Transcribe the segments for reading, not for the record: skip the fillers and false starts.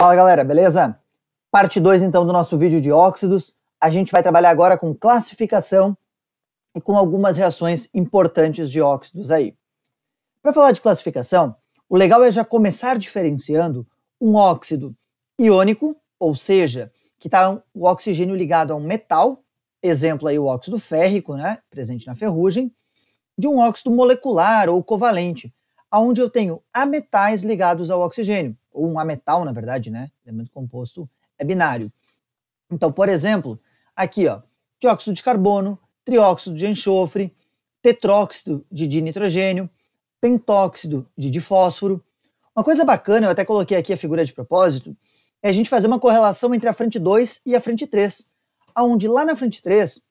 Fala galera, beleza? Parte 2 então do nosso vídeo de óxidos. A gente vai trabalhar agora com classificação e com algumas reações importantes de óxidos aí. Para falar de classificação, o legal é já começar diferenciando um óxido iônico, ou seja, que está o oxigênio ligado a um metal, exemplo aí o óxido férrico, né, presente na ferrugem, de um óxido molecular ou covalente, onde eu tenho ametais ligados ao oxigênio, ou um ametal, na verdade, né? Elemento composto é binário. Então, por exemplo, aqui, ó, dióxido de carbono, trióxido de enxofre, tetróxido de dinitrogênio, pentóxido de difósforo. Uma coisa bacana, eu até coloquei aqui a figura de propósito, é a gente fazer uma correlação entre a frente 2 e a frente 3, onde lá na frente 3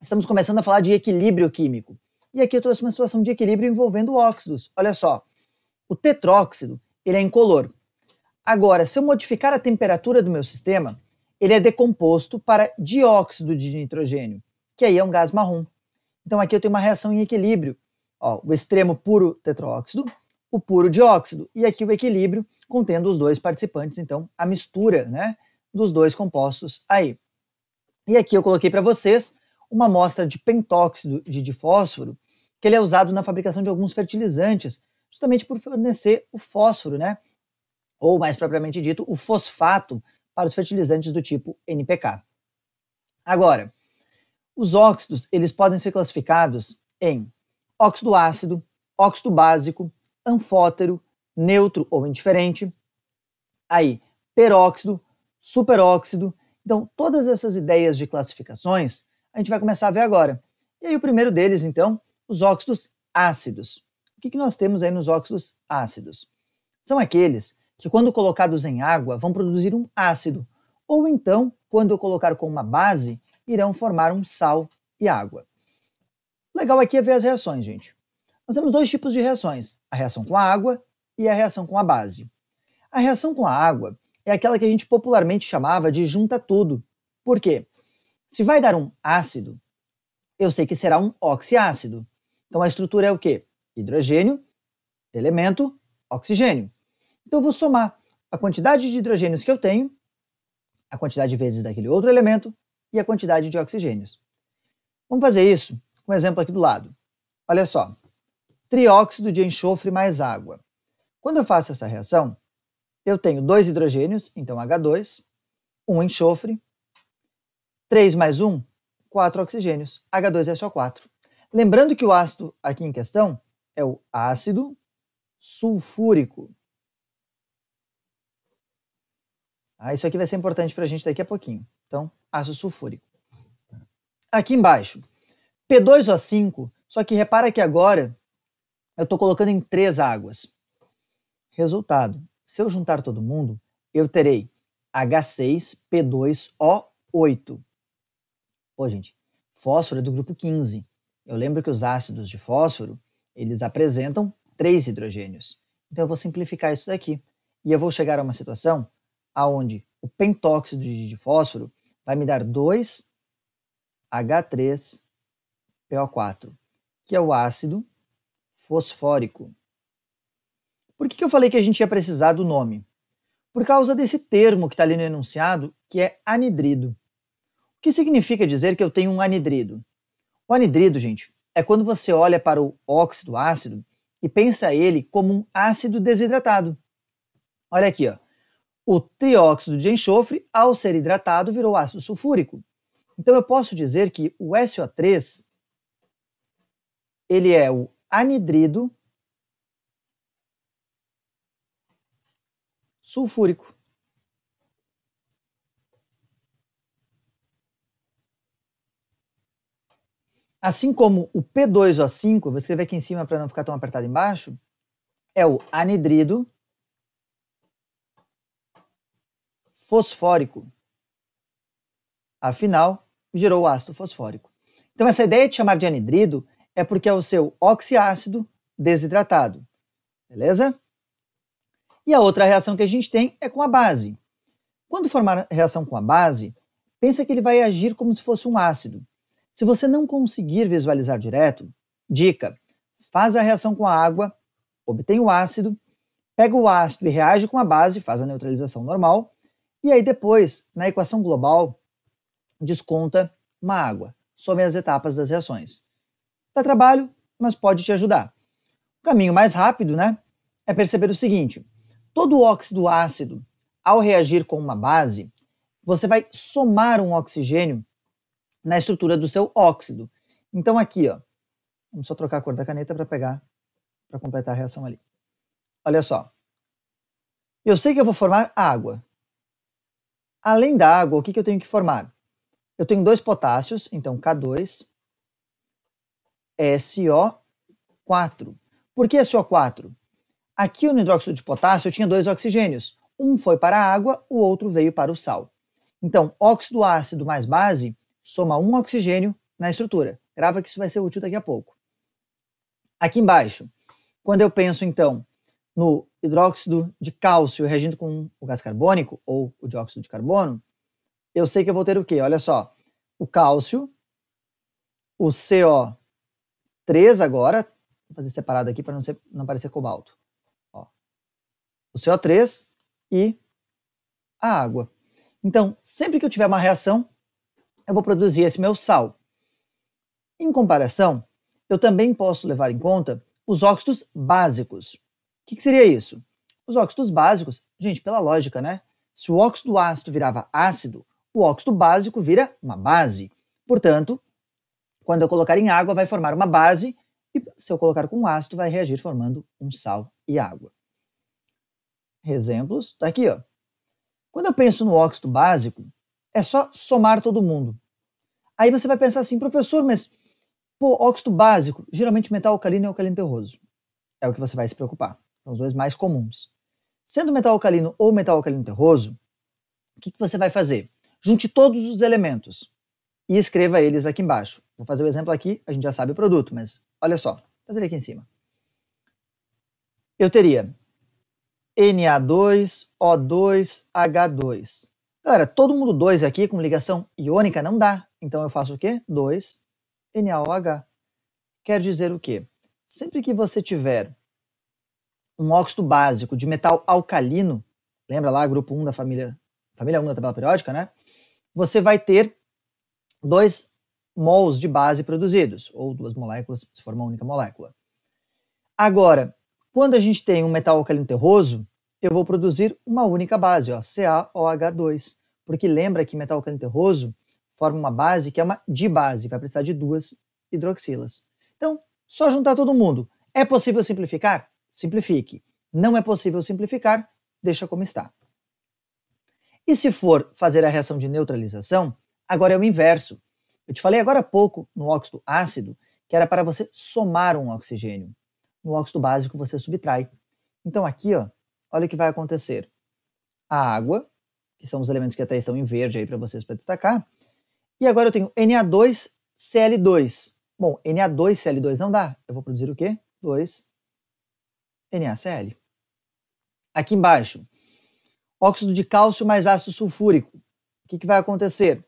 estamos começando a falar de equilíbrio químico. E aqui eu trouxe uma situação de equilíbrio envolvendo óxidos. Olha só, o tetróxido, ele é incolor. Agora, se eu modificar a temperatura do meu sistema, ele é decomposto para dióxido de nitrogênio, que aí é um gás marrom. Então aqui eu tenho uma reação em equilíbrio. Ó, o extremo puro tetróxido, o puro dióxido, e aqui o equilíbrio contendo os dois participantes, então a mistura, né, dos dois compostos aí. E aqui eu coloquei para vocês uma amostra de pentóxido de difósforo, que ele é usado na fabricação de alguns fertilizantes, justamente por fornecer o fósforo, né? Ou, mais propriamente dito, o fosfato para os fertilizantes do tipo NPK. Agora, os óxidos, eles podem ser classificados em óxido ácido, óxido básico, anfótero, neutro ou indiferente, aí, peróxido, superóxido. Então, todas essas ideias de classificações a gente vai começar a ver agora. E aí o primeiro deles, então, os óxidos ácidos. O que nós temos aí nos óxidos ácidos? São aqueles que, quando colocados em água, vão produzir um ácido, ou então, quando eu colocar com uma base, irão formar um sal e água. O legal aqui é ver as reações, gente. Nós temos dois tipos de reações, a reação com a água e a reação com a base. A reação com a água é aquela que a gente popularmente chamava de junta tudo. Por quê? Se vai dar um ácido, eu sei que será um oxiácido. Então a estrutura é o quê? Hidrogênio, elemento, oxigênio. Então eu vou somar a quantidade de hidrogênios que eu tenho, a quantidade vezes daquele outro elemento e a quantidade de oxigênios. Vamos fazer isso com um exemplo aqui do lado. Olha só, trióxido de enxofre mais água. Quando eu faço essa reação, eu tenho 2 hidrogênios, então H2, 1 enxofre, 3 mais 1, 4 oxigênios, H2SO4. Lembrando que o ácido aqui em questão é o ácido sulfúrico. Isso aqui vai ser importante para a gente daqui a pouquinho. Então, ácido sulfúrico. Aqui embaixo, P2O5, só que repara que agora eu estou colocando em 3 águas. Resultado, se eu juntar todo mundo, eu terei H6P2O8. Pô, gente, fósforo é do grupo 15. Eu lembro que os ácidos de fósforo, eles apresentam 3 hidrogênios. Então eu vou simplificar isso daqui. E eu vou chegar a uma situação onde o pentóxido de fósforo vai me dar 2H3PO4, que é o ácido fosfórico. Por que eu falei que a gente ia precisar do nome? Por causa desse termo que está ali no enunciado, que é anidrido. O que significa dizer que eu tenho um anidrido? O anidrido, gente, é quando você olha para o óxido ácido e pensa ele como um ácido desidratado. Olha aqui, ó. O trióxido de enxofre, ao ser hidratado, virou ácido sulfúrico. Então eu posso dizer que o SO3 ele é o anidrido sulfúrico. Assim como o P2O5, vou escrever aqui em cima para não ficar tão apertado embaixo, é o anidrido fosfórico. Afinal, gerou o ácido fosfórico. Então essa ideia de chamar de anidrido é porque é o seu oxiácido desidratado. Beleza? E a outra reação que a gente tem é com a base. Quando formar reação com a base, pensa que ele vai agir como se fosse um ácido. Se você não conseguir visualizar direto, dica, faz a reação com a água, obtém o ácido, pega o ácido e reage com a base, faz a neutralização normal, e aí depois, na equação global, desconta uma água. Some as etapas das reações. Dá trabalho, mas pode te ajudar. O caminho mais rápido, né, é perceber o seguinte: todo óxido ácido, ao reagir com uma base, você vai somar um oxigênio na estrutura do seu óxido. Então aqui, ó, vamos só trocar a cor da caneta para completar a reação ali. Olha só. Eu sei que eu vou formar água. Além da água, o que eu tenho que formar? Eu tenho 2 potássios, então K2, SO4. Por que SO4? Aqui no hidróxido de potássio eu tinha 2 oxigênios. Um foi para a água, o outro veio para o sal. Então, óxido ácido mais base soma um oxigênio na estrutura. Grava que isso vai ser útil daqui a pouco. Aqui embaixo, quando eu penso então no hidróxido de cálcio reagindo com o gás carbônico ou o dióxido de carbono, eu sei que eu vou ter o quê? Olha só, o cálcio, o CO3 agora, vou fazer separado aqui para não parecer cobalto. Ó, o CO3 e a água. Então, sempre que eu tiver uma reação, eu vou produzir esse meu sal. Em comparação, eu também posso levar em conta os óxidos básicos. O que seria isso? Os óxidos básicos, gente, pela lógica, né? Se o óxido ácido virava ácido, o óxido básico vira uma base. Portanto, quando eu colocar em água, vai formar uma base, e se eu colocar com ácido, vai reagir formando um sal e água. Exemplos, tá aqui, ó. Quando eu penso no óxido básico, é só somar todo mundo. Aí você vai pensar assim, professor, mas pô, óxido básico, geralmente metal alcalino e alcalino terroso. É o que você vai se preocupar. São os dois mais comuns. Sendo metal alcalino ou metal alcalino terroso, o que você vai fazer? Junte todos os elementos e escreva eles aqui embaixo. Vou fazer o exemplo aqui, a gente já sabe o produto, mas olha só, vou fazer ele aqui em cima. Eu teria Na2O2H2. Galera, todo mundo 2 aqui com ligação iônica não dá. Então eu faço o quê? 2NaOH. Quer dizer o quê? Sempre que você tiver um óxido básico de metal alcalino, lembra lá, grupo 1 da família 1 da tabela periódica, né? Você vai ter 2 mols de base produzidos, ou 2 moléculas, se for uma única molécula. Agora, quando a gente tem um metal alcalino terroso, eu vou produzir uma única base, ó, CaOH2, porque lembra que metal alcalino terroso forma uma base que é uma dibase, vai precisar de 2 hidroxilas. Então, só juntar todo mundo. É possível simplificar? Simplifique. Não é possível simplificar? Deixa como está. E se for fazer a reação de neutralização, agora é o inverso. Eu te falei agora há pouco, no óxido ácido, que era para você somar um oxigênio. No óxido básico você subtrai. Então aqui, ó, olha o que vai acontecer. A água, que são os elementos que até estão em verde aí para vocês para destacar, e agora eu tenho Na2Cl2. Bom, Na2Cl2 não dá. Eu vou produzir o quê? 2NaCl. Aqui embaixo, óxido de cálcio mais ácido sulfúrico. O que vai acontecer?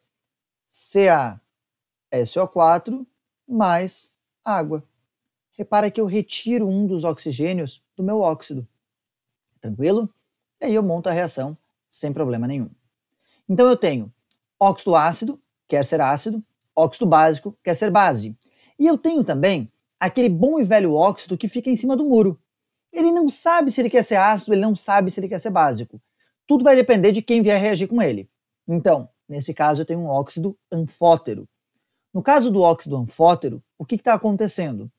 CaSO4 mais água. Repara que eu retiro um dos oxigênios do meu óxido. Tranquilo? E aí eu monto a reação sem problema nenhum. Então eu tenho óxido ácido, quer ser ácido, óxido básico, quer ser base. E eu tenho também aquele bom e velho óxido que fica em cima do muro. Ele não sabe se ele quer ser ácido, ele não sabe se ele quer ser básico. Tudo vai depender de quem vier reagir com ele. Então, nesse caso eu tenho um óxido anfótero. No caso do óxido anfótero, o que está acontecendo?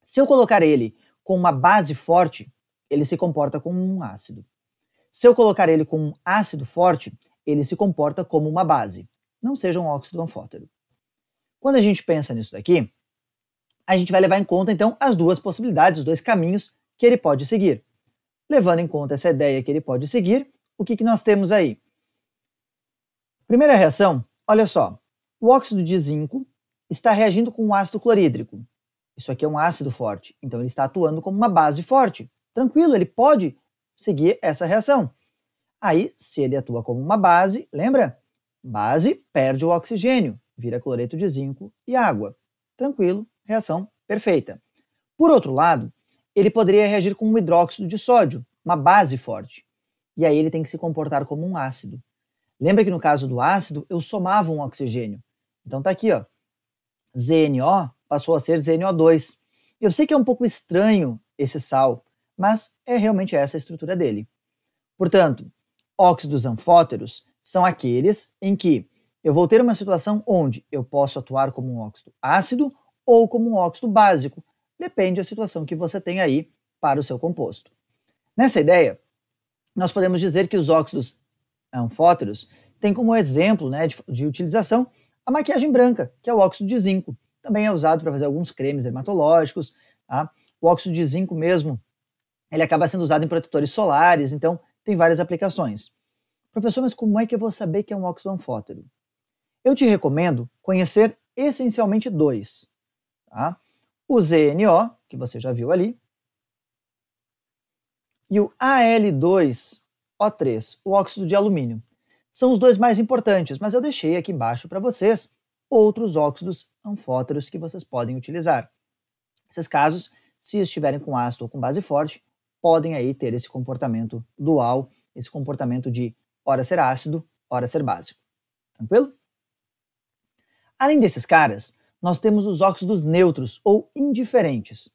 Se eu colocar ele com uma base forte, ele se comporta como um ácido. Se eu colocar ele com um ácido forte, ele se comporta como uma base. Não seja um óxido anfótero. Quando a gente pensa nisso daqui, a gente vai levar em conta, então, as duas possibilidades, os dois caminhos que ele pode seguir. Levando em conta essa ideia que ele pode seguir, o que nós temos aí? Primeira reação, olha só. O óxido de zinco está reagindo com um ácido clorídrico. Isso aqui é um ácido forte, então ele está atuando como uma base forte. Tranquilo, ele pode seguir essa reação. Aí, se ele atua como uma base, lembra? Base perde o oxigênio, vira cloreto de zinco e água. Tranquilo, reação perfeita. Por outro lado, ele poderia reagir com um hidróxido de sódio, uma base forte. E aí ele tem que se comportar como um ácido. Lembra que no caso do ácido, eu somava um oxigênio. Então tá aqui, ó. ZNO passou a ser ZNO2. Eu sei que é um pouco estranho esse sal, mas é realmente essa a estrutura dele. Portanto, óxidos anfóteros são aqueles em que eu vou ter uma situação onde eu posso atuar como um óxido ácido ou como um óxido básico. Depende da situação que você tem aí para o seu composto. Nessa ideia, nós podemos dizer que os óxidos anfóteros têm como exemplo, né, de utilização a maquiagem branca, que é o óxido de zinco. Também é usado para fazer alguns cremes dermatológicos. Tá? O óxido de zinco mesmo, ele acaba sendo usado em protetores solares, então tem várias aplicações. Professor, mas como é que eu vou saber que é um óxido anfótero? Eu te recomendo conhecer essencialmente dois. Tá? O ZNO, que você já viu ali, e o Al2O3, o óxido de alumínio. São os dois mais importantes, mas eu deixei aqui embaixo para vocês outros óxidos anfóteros que vocês podem utilizar. Nesses casos, se estiverem com ácido ou com base forte, podem aí ter esse comportamento dual, esse comportamento de ora ser ácido, ora ser básico. Tranquilo? Além desses caras, nós temos os óxidos neutros ou indiferentes.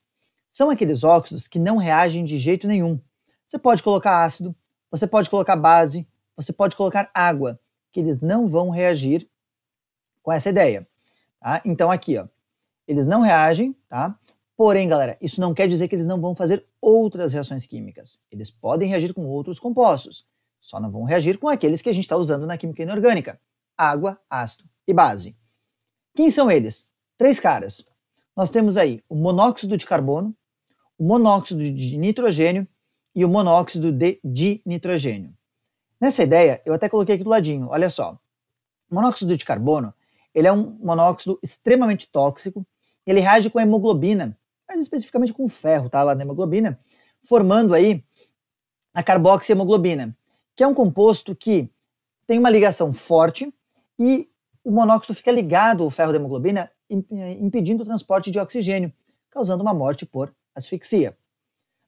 São aqueles óxidos que não reagem de jeito nenhum. Você pode colocar ácido, você pode colocar base, você pode colocar água, que eles não vão reagir com essa ideia. Tá? Então aqui, ó, eles não reagem, tá? Porém, galera, isso não quer dizer que eles não vão fazer outras reações químicas. Eles podem reagir com outros compostos, só não vão reagir com aqueles que a gente está usando na química inorgânica: água, ácido e base. Quem são eles? Três caras. Nós temos aí o monóxido de carbono, o monóxido de nitrogênio e o monóxido de dinitrogênio. Nessa ideia, eu até coloquei aqui do ladinho, olha só. O monóxido de carbono, ele é um monóxido extremamente tóxico, ele reage com a hemoglobina, mais especificamente com o ferro, tá, lá na hemoglobina, formando aí a carboxihemoglobina, que é um composto que tem uma ligação forte e o monóxido fica ligado ao ferro da hemoglobina, impedindo o transporte de oxigênio, causando uma morte por asfixia.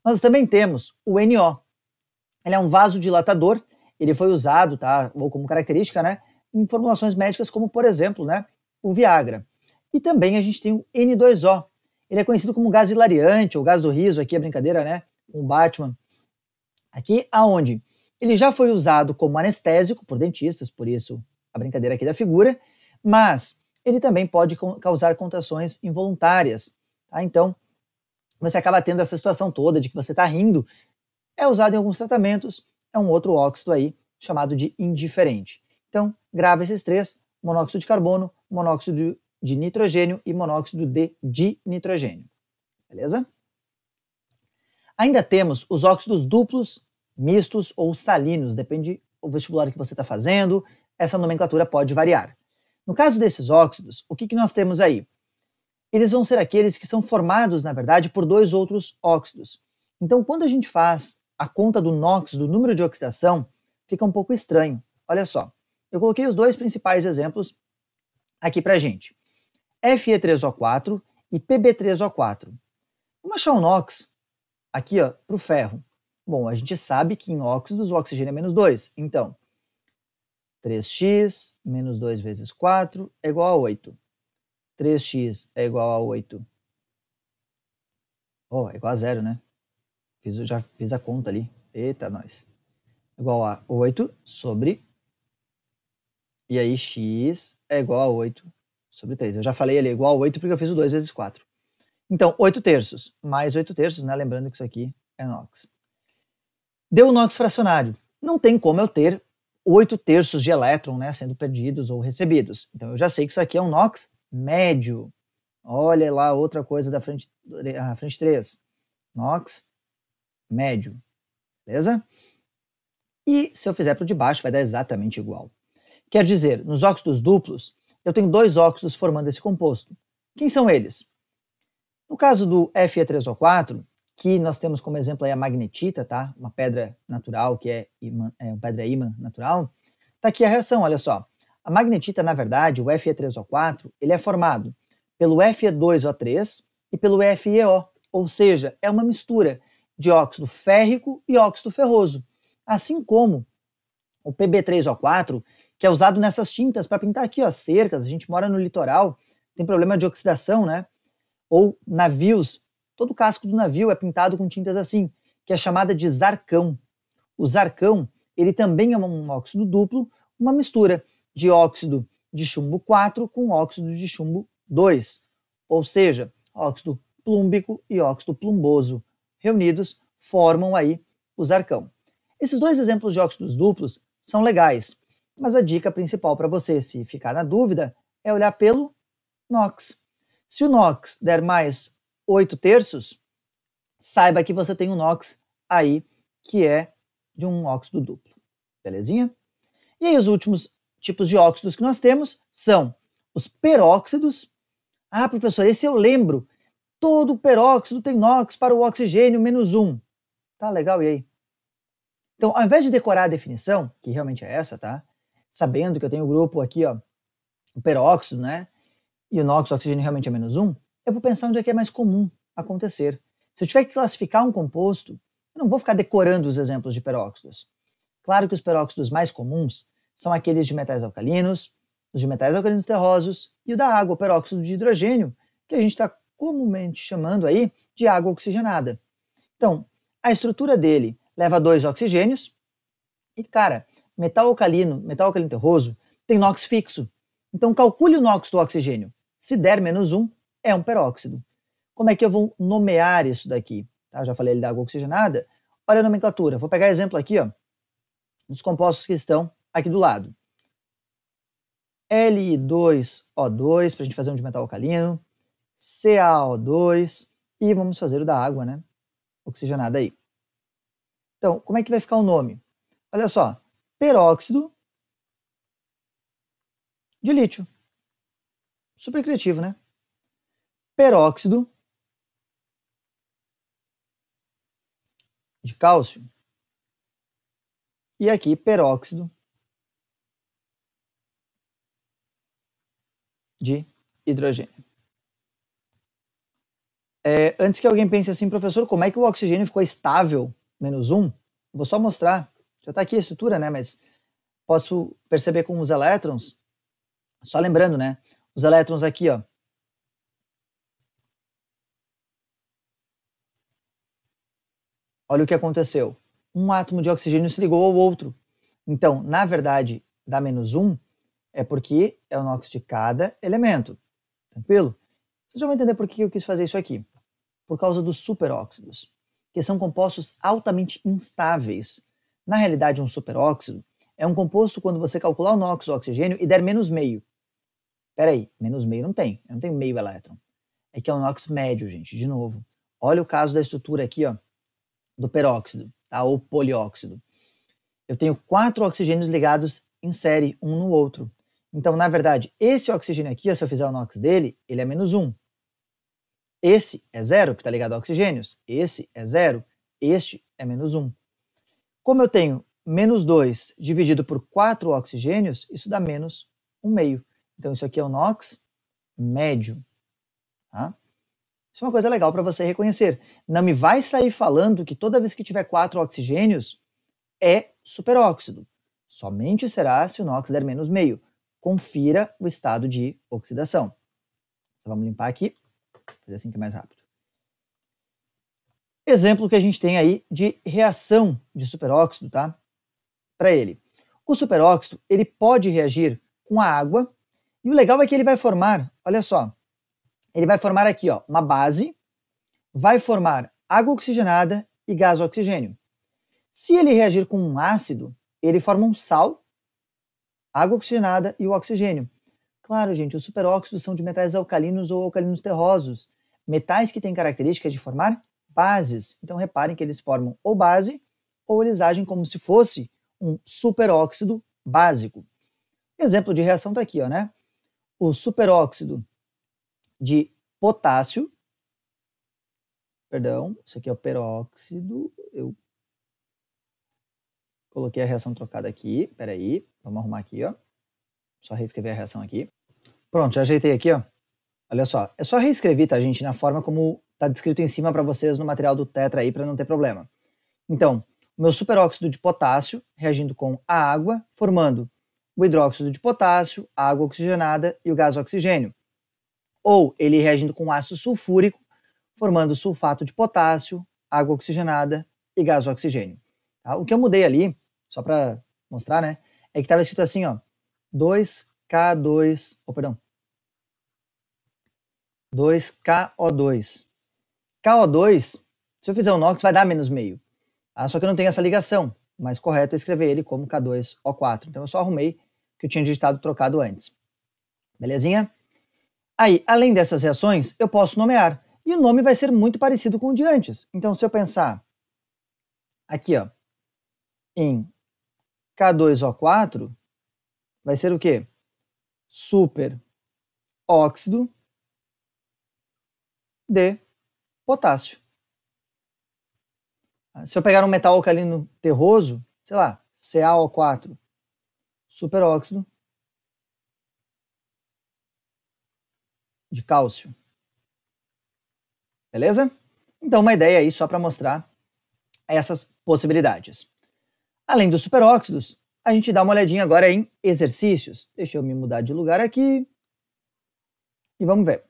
Nós também temos o NO. Ele é um vasodilatador, ele foi usado, tá, ou como característica, né, em formulações médicas como, por exemplo, né, o Viagra. E também a gente tem o N2O. Ele é conhecido como gás hilariante, ou gás do riso, aqui a brincadeira, né, com o Batman. Aqui aonde ele já foi usado como anestésico por dentistas, por isso a brincadeira aqui da figura, mas ele também pode causar contrações involuntárias. Tá? Então, você acaba tendo essa situação toda de que você está rindo. É usado em alguns tratamentos, é um outro óxido aí chamado de indiferente. Então, grava esses três: monóxido de carbono, monóxido de nitrogênio e monóxido de dinitrogênio. Beleza? Ainda temos os óxidos duplos, mistos ou salinos, depende do vestibular que você está fazendo, essa nomenclatura pode variar. No caso desses óxidos, o que nós temos aí? Eles vão ser aqueles que são formados, na verdade, por dois outros óxidos. Então, quando a gente faz a conta do NOx, do número de oxidação, fica um pouco estranho. Olha só, eu coloquei os dois principais exemplos aqui pra gente. Fe3O4 e Pb3O4. Vamos achar o NOx aqui, ó, para o ferro. Bom, a gente sabe que em óxidos o oxigênio é menos 2. Então, 3x menos 2 vezes 4 é igual a 8. 3x é igual a 8. Oh, é igual a 0, né? Já fiz a conta ali. Eita, nós. Igual a 8 sobre... E aí, x é igual a 8 sobre 3. Eu já falei ali, igual a 8 porque eu fiz o 2 vezes 4. Então, 8 terços mais 8 terços, né? Lembrando que isso aqui é NOx. Deu o NOx fracionário. Não tem como eu ter 8 terços de elétron, né, sendo perdidos ou recebidos. Então, eu já sei que isso aqui é um NOx médio. Olha lá outra coisa da frente 3. NOx médio. Beleza? E se eu fizer para o de baixo, vai dar exatamente igual. Quer dizer, nos óxidos duplos, eu tenho dois óxidos formando esse composto. Quem são eles? No caso do Fe3O4, que nós temos como exemplo aí a magnetita, tá? Uma pedra natural que é uma pedra ímã natural. Tá aqui a reação, olha só. A magnetita, na verdade, o Fe3O4, ele é formado pelo Fe2O3 e pelo FeO, ou seja, é uma mistura de óxido férrico e óxido ferroso, assim como o PB3O4, que é usado nessas tintas para pintar aqui, ó, cercas. A gente mora no litoral, tem problema de oxidação, né? Ou navios, todo o casco do navio é pintado com tintas assim, que é chamada de zarcão. O zarcão, ele também é um óxido duplo, uma mistura de óxido de chumbo 4 com óxido de chumbo 2, ou seja, óxido plúmbico e óxido plumboso reunidos formam aí o zarcão. Esses dois exemplos de óxidos duplos são legais, mas a dica principal para você, se ficar na dúvida, é olhar pelo NOx. Se o NOx der mais 8/3, saiba que você tem um NOx aí que é de um óxido duplo, belezinha? E aí os últimos tipos de óxidos que nós temos são os peróxidos. Ah, professor, esse eu lembro. Todo peróxido tem NOx para o oxigênio -1. Tá legal, e aí? Então, ao invés de decorar a definição, que realmente é essa, tá? Sabendo que eu tenho o grupo aqui, ó, o peróxido, né? E o NOx, o oxigênio realmente é -1, eu vou pensar onde é que é mais comum acontecer. Se eu tiver que classificar um composto, eu não vou ficar decorando os exemplos de peróxidos. Claro que os peróxidos mais comuns são aqueles de metais alcalinos, os de metais alcalinos terrosos e o da água, o peróxido de hidrogênio, que a gente está comumente chamando aí de água oxigenada. Então, a estrutura dele leva 2 oxigênios e, cara, metal alcalino terroso, tem NOx fixo. Então, calcule o NOx do oxigênio. Se der -1, é um peróxido. Como é que eu vou nomear isso daqui? Tá, já falei da água oxigenada. Olha a nomenclatura. Vou pegar exemplo aqui, ó, dos compostos que estão aqui do lado. Li2O2, para a gente fazer um de metal alcalino. CaO2. E vamos fazer o da água, né? Oxigenada aí. Então, como é que vai ficar o nome? Olha só. Peróxido de lítio. Super criativo, né? Peróxido de cálcio. E aqui, peróxido de hidrogênio. Antes que alguém pense assim, professor, como é que o oxigênio ficou estável, -1? Vou só mostrar. Já está aqui a estrutura, né? Mas posso perceber com os elétrons. Só lembrando, né? Os elétrons aqui, ó. Olha o que aconteceu. Um átomo de oxigênio se ligou ao outro. Então, na verdade, dá -1 é porque é o NOx de cada elemento. Tranquilo? Vocês já vão entender por que eu quis fazer isso aqui. Por causa dos superóxidos, que são compostos altamente instáveis. Na realidade, um superóxido é um composto quando você calcular o NOx do oxigênio e der -0,5. Peraí, -0,5 não tem, eu não tenho meio elétron. É que é um NOx médio, gente, de novo. Olha o caso da estrutura aqui, ó, do peróxido, tá? Ou polióxido. Eu tenho 4 oxigênios ligados em série, um no outro. Então, na verdade, esse oxigênio aqui, se eu fizer o NOx dele, ele é -1. Esse é 0, que está ligado a oxigênios. Esse é 0. Este é -1. Como eu tenho -2 dividido por 4 oxigênios, isso dá -1,5. Então, isso aqui é o NOx médio. Tá? Isso é uma coisa legal para você reconhecer. Não me vai sair falando que toda vez que tiver 4 oxigênios é superóxido. Somente será se o NOx der -0,5. Confira o estado de oxidação. Então, vamos limpar aqui. Fazer assim que é mais rápido. Exemplo que a gente tem aí de reação de superóxido, tá? Para ele. O superóxido, ele pode reagir com a água, e o legal é que ele vai formar, olha só, ele vai formar aqui, ó, uma base, vai formar água oxigenada e gás oxigênio. Se ele reagir com um ácido, ele forma um sal, água oxigenada e o oxigênio. Claro, gente, os superóxidos são de metais alcalinos ou alcalinos terrosos, metais que têm características de formar bases. Então reparem que eles formam ou base ou eles agem como se fosse um superóxido básico. Exemplo de reação está aqui, ó, né? O superóxido de potássio, perdão, isso aqui é o peróxido, eu coloquei a reação trocada aqui, peraí, vamos arrumar aqui, ó. Só reescrever a reação aqui. Pronto, já ajeitei aqui, ó. Olha só, é só reescrever, tá, gente, na forma como Está descrito em cima para vocês no material do Tetra aí, para não ter problema. Então, o meu superóxido de potássio reagindo com a água, formando o hidróxido de potássio, a água oxigenada e o gás oxigênio. Ou ele reagindo com ácido sulfúrico, formando sulfato de potássio, água oxigenada e gás oxigênio. Tá? O que eu mudei ali, só para mostrar, né, é que estava escrito assim, ó, 2K2, perdão, 2KO2. KO2, se eu fizer o NOx, vai dar menos meio. Tá? Só que eu não tenho essa ligação. O mais correto é escrever ele como K2O4. Então eu só arrumei que eu tinha digitado trocado antes. Belezinha? Aí, além dessas reações, eu posso nomear. E o nome vai ser muito parecido com o de antes. Então, se eu pensar aqui, ó, em K2O4, vai ser o quê? Superóxido de potássio. Se eu pegar um metal alcalino terroso, sei lá, CaO4, superóxido de cálcio. Beleza? Então, uma ideia aí só para mostrar essas possibilidades. Além dos superóxidos, a gente dá uma olhadinha agora em exercícios. Deixa eu me mudar de lugar aqui. E vamos ver.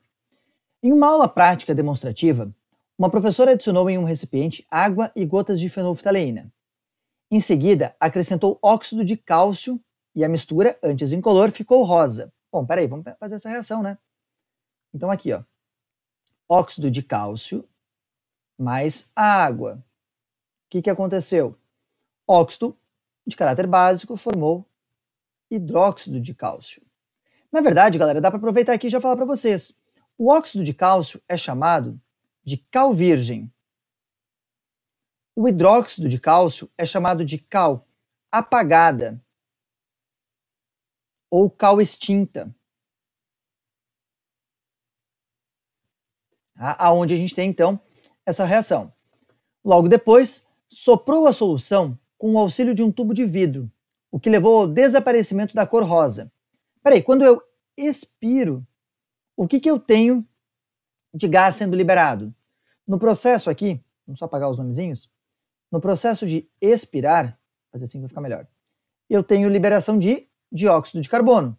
Em uma aula prática demonstrativa, uma professora adicionou em um recipiente água e gotas de fenolftaleína. Em seguida, acrescentou óxido de cálcio e a mistura, antes incolor, ficou rosa. Bom, peraí, vamos fazer essa reação, né? Então aqui, ó, óxido de cálcio mais água. O que aconteceu? Óxido de caráter básico formou hidróxido de cálcio. Na verdade, galera, dá para aproveitar aqui e já falar para vocês. O óxido de cálcio é chamado de cal virgem. O hidróxido de cálcio é chamado de cal apagada ou cal extinta. Aonde a gente tem, então, essa reação. Logo depois, soprou a solução com o auxílio de um tubo de vidro, o que levou ao desaparecimento da cor rosa. Peraí, quando eu expiro, o que eu tenho de gás sendo liberado? No processo aqui, vamos só apagar os nomezinhos, no processo de expirar, fazer assim vai ficar melhor, eu tenho liberação de dióxido de carbono.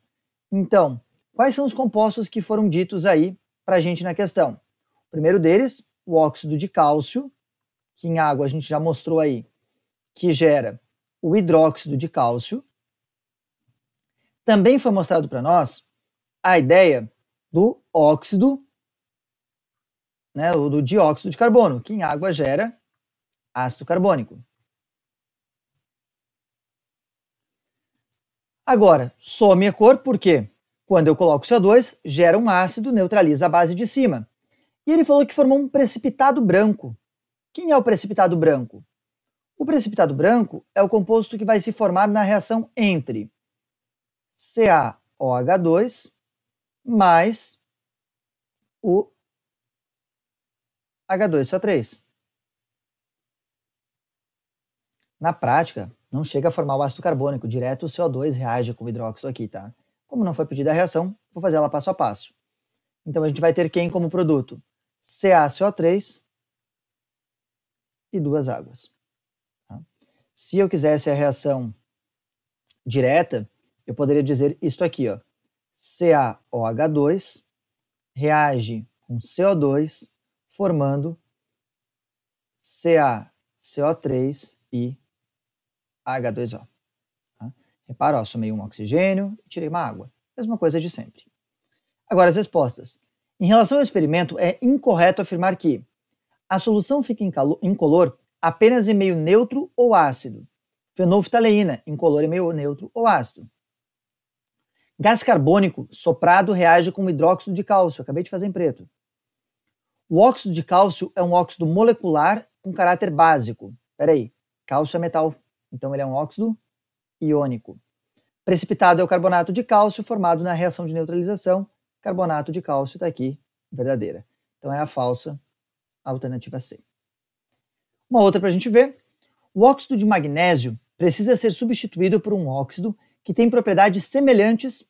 Então, quais são os compostos que foram ditos aí para a gente na questão? O primeiro deles, o óxido de cálcio, que em água a gente já mostrou aí, que gera o hidróxido de cálcio. Também foi mostrado para nós a ideia do óxido, né, do dióxido de carbono, que em água gera ácido carbônico. Agora, some a cor porque quando eu coloco CO2, gera um ácido, neutraliza a base de cima. E ele falou que formou um precipitado branco. Quem é o precipitado branco? O precipitado branco é o composto que vai se formar na reação entre CaOH2 mais o H2SO3. Na prática, não chega a formar o ácido carbônico, direto o CO2 reage com o hidróxido aqui, tá? Como não foi pedida a reação, vou fazer ela passo a passo. Então a gente vai ter quem como produto? CaCO3 e duas águas. Tá? Se eu quisesse a reação direta, eu poderia dizer isto aqui, ó. CaOH2 reage com CO2, formando CaCO3 e H2O. Tá? Repara, ó, somei um oxigênio e tirei uma água. Mesma coisa de sempre. Agora as respostas. Em relação ao experimento, é incorreto afirmar que a solução fica incolor apenas em meio neutro ou ácido. Fenolftaleína, incolor em meio neutro ou ácido. Gás carbônico soprado reage com hidróxido de cálcio. Eu acabei de fazer em preto. O óxido de cálcio é um óxido molecular com caráter básico. Peraí, cálcio é metal, então ele é um óxido iônico. Precipitado é o carbonato de cálcio formado na reação de neutralização. Carbonato de cálcio está aqui, verdadeira. Então é a falsa, alternativa C. Uma outra para a gente ver. O óxido de magnésio precisa ser substituído por um óxido que tem propriedades semelhantes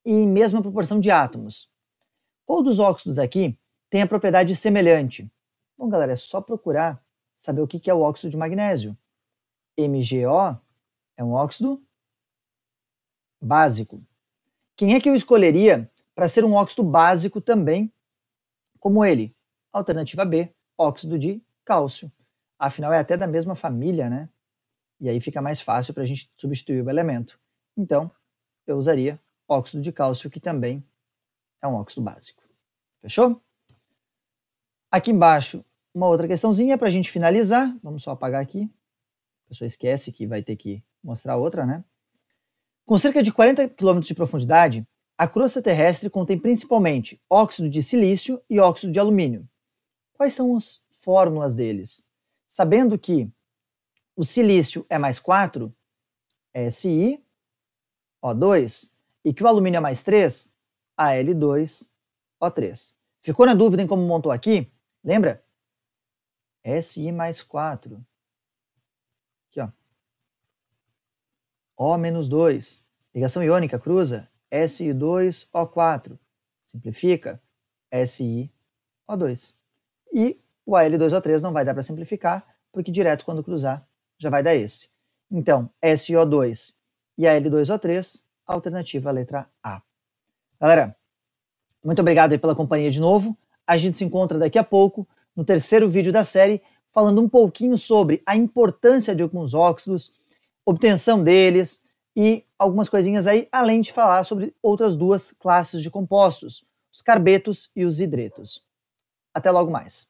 e em mesma proporção de átomos. Qual dos óxidos aqui tem a propriedade semelhante? Bom, galera, é só procurar saber o que é o óxido de magnésio. MgO é um óxido básico. Quem é que eu escolheria para ser um óxido básico também, como ele? Alternativa B, óxido de cálcio. Afinal, é até da mesma família, né? E aí fica mais fácil para a gente substituir o elemento. Então, eu usaria óxido de cálcio, que também é um óxido básico. Fechou? Aqui embaixo, uma outra questãozinha para a gente finalizar. Vamos só apagar aqui. A pessoa esquece que vai ter que mostrar outra, né? Com cerca de 40 km de profundidade, a crosta terrestre contém principalmente óxido de silício e óxido de alumínio. Quais são as fórmulas deles? Sabendo que o silício é mais 4, SiO2, e que o alumínio é mais 3, Al2O3. Ficou na dúvida em como montou aqui? Lembra? Si mais 4. Aqui, ó. O menos 2. Ligação iônica cruza, Si2O4. Simplifica, SiO2. E o Al2O3 não vai dar para simplificar, porque direto quando cruzar já vai dar esse. Então, SiO2 e Al2O3, alternativa a letra A. Galera, muito obrigado aí pela companhia de novo. A gente se encontra daqui a pouco no terceiro vídeo da série, falando um pouquinho sobre a importância de alguns óxidos, obtenção deles e algumas coisinhas aí, além de falar sobre outras duas classes de compostos, os carbetos e os hidretos. Até logo mais.